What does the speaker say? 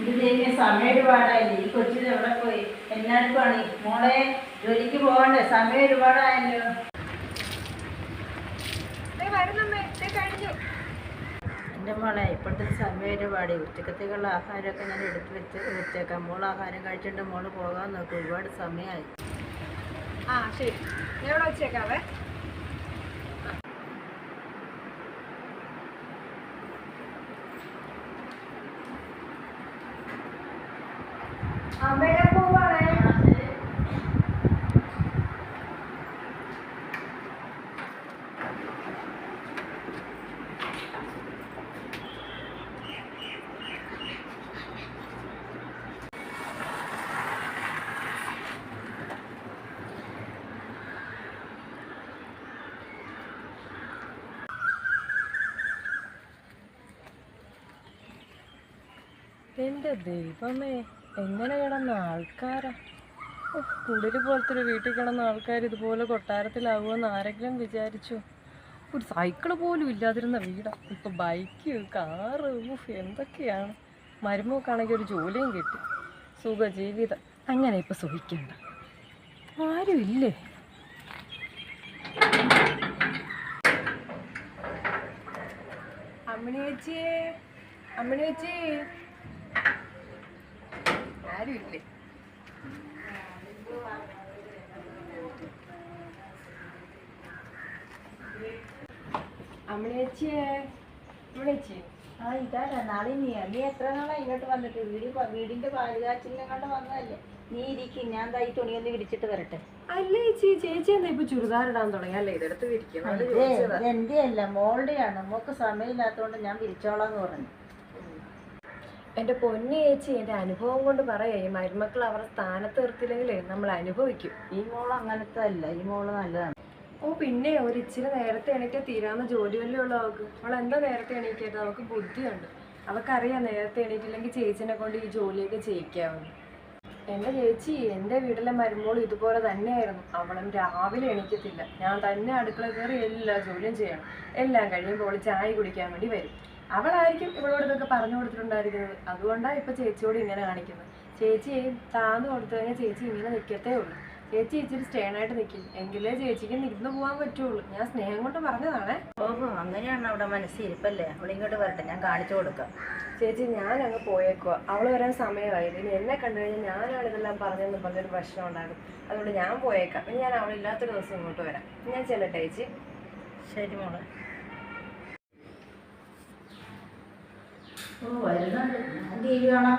ഇത് ചെയ്യുന്ന സമയം ഒരുപാടായില്ലേ? ഈ കൊച്ചിന് എവിടെ പോയി? എല്ലാവർക്കുമാണ് മോളെ ജോലിക്ക് പോകണ്ടേ? സമയം ഒരുപാടായല്ലോ. എൻ്റെ മോളെ ഇപ്പോഴത്തെ സമയം ഒരുപാട്. ഉച്ചക്കത്തേക്കുള്ള ആഹാരമൊക്കെ ഞാൻ എടുത്ത് വെച്ചേക്കാം. മോൾ ആഹാരം കഴിച്ചിട്ട് മോള് പോകാൻ നോക്കും. ഒരുപാട് സമയമായി. ആ ശരി, ഞാൻ ഇവിടെ വെച്ചേക്കാവേ. അമ്മയെ പോവാണേ. എൻ്റെ ദൈവമേ, എങ്ങനെ കിടന്ന ആൾക്കാരാ! കുടില് പോലത്തെ ഒരു വീട്ടിൽ കിടന്ന ആൾക്കാർ ഇതുപോലെ കൊട്ടാരത്തിലാകുമെന്ന് ആരെങ്കിലും വിചാരിച്ചു? ഒരു സൈക്കിള് പോലും ഇല്ലാതിരുന്ന വീടാ, ഇപ്പം ബൈക്ക്, കാറ്, എന്തൊക്കെയാണ്! മരുമോക്കാണെങ്കിൽ ഒരു ജോലിയും കിട്ടി, സുഖജീവിതം. അങ്ങനെ ഇപ്പം സുഖിക്കണ്ട, ആരും ഇല്ലേ? അമ്മിണി ചേച്ചിയെ, അമ്മിണി ചേച്ചി, ആരും ഇല്ലേ? അമ്മിണി ചേച്ചിയെ, അമ്മിണി ചേച്ചി. ആ ഇതാരാ നാളെ? നീ എത്ര നാളാണ് ഇങ്ങോട്ട് വന്നിട്ട്? വീടിൻ്റെ പാലുകാച്ചിലിനെ കണ്ട് വന്നതല്ലേ? നീ ഇരിക്കും, ഞാൻ ഈ തുണിയൊന്ന് വിരിച്ചിട്ട് വരട്ടെ. അല്ലേ ചേച്ചി, ചേച്ചി എന്താ ഇപ്പൊ ചുരിദാർ ഇടാൻ തുടങ്ങിയല്ലേ? ഇതെടുത്ത് വിരിക്കും. എൻ്റെ അല്ല, മോളുടെയാണ്. മോൾക്ക് സമയമില്ലാത്തതുകൊണ്ട് ഞാൻ വിരിച്ചോളാന്ന് പറഞ്ഞു. എൻ്റെ പൊന്നു ചേച്ചി, എൻ്റെ അനുഭവം കൊണ്ട് പറയാ, ഈ മരുമക്കൾ അവരുടെ സ്ഥാനത്ത് നിർത്തിയില്ലെങ്കിലേ നമ്മൾ അനുഭവിക്കും. ഈ മോൾ അങ്ങനത്തെ അല്ല, ഈ മോള് നല്ലതാണ്. ഓ പിന്നെ, ഒരു ഇച്ചിരി നേരത്തെ എണീക്കാൻ തീരാവുന്ന ജോലി വല്ലേ ഉള്ളൂ അവൾക്ക്. അവൾ എന്താ നേരത്തെ എണീക്കരുത്? അവൾക്ക് ബുദ്ധിയുണ്ട്. അവൾക്കറിയാം നേരത്തെ എണീറ്റില്ലെങ്കിൽ ചേച്ചിനെ കൊണ്ട് ഈ ജോലിയൊക്കെ ചെയ്യിക്കാവുന്നു. എൻ്റെ ചേച്ചി, എൻ്റെ വീട്ടിലെ മരുമോൾ ഇതുപോലെ തന്നെയായിരുന്നു. അവളും രാവിലെ എണീക്കത്തില്ല. ഞാൻ തന്നെ അടുക്കള കയറി എല്ലാ ജോലിയും ചെയ്യണം. എല്ലാം കഴിയുമ്പോൾ ചായ കുടിക്കാൻ വേണ്ടി വരും. അവളായിരിക്കും ഇവളോട് ഇതൊക്കെ പറഞ്ഞു കൊടുത്തിട്ടുണ്ടായിരിക്കുന്നത്. അതുകൊണ്ടാണ് ഇപ്പം ചേച്ചിയോട് ഇങ്ങനെ കാണിക്കുന്നത്. ചേച്ചി താന്ന് കൊടുത്തു കഴിഞ്ഞാൽ ചേച്ചി ഇങ്ങനെ നിൽക്കത്തേ ഉള്ളൂ. ചേച്ചി ഇച്ചിരി സ്റ്റേണായിട്ട് നിൽക്കും, എങ്കിലേ ചേച്ചിക്ക് നിൽക്കുന്നു പോകാൻ പറ്റുള്ളൂ. ഞാൻ സ്നേഹം കൊണ്ട് പറഞ്ഞതാണേ. ഓഹോ, അങ്ങനെയാണ് അവിടെ മനസ്സിരിപ്പല്ലേ? അവളിങ്ങോട്ട് വരട്ടെ, ഞാൻ കാണിച്ചു കൊടുക്കാം. ചേച്ചി, ഞാൻ അങ്ങ് പോയേക്കുക. അവൾ വരാൻ സമയമായി. ഇനി എന്നെ കണ്ടു കഴിഞ്ഞാൽ ഞാനാണ് ഇതെല്ലാം പറഞ്ഞതെന്ന് പറഞ്ഞൊരു പ്രശ്നം ഉണ്ടാകും. അതുകൊണ്ട് ഞാൻ പോയേക്കാം. ഇനി ഞാൻ അവളില്ലാത്തൊരു ദിവസം ഇങ്ങോട്ട് വരാം. ഞാൻ ചെല്ലട്ടെ ചേച്ചി. ശരി മോളെ. ഓ വരുന്നുണ്ട്, ഞാൻ ടി വി കാണാം.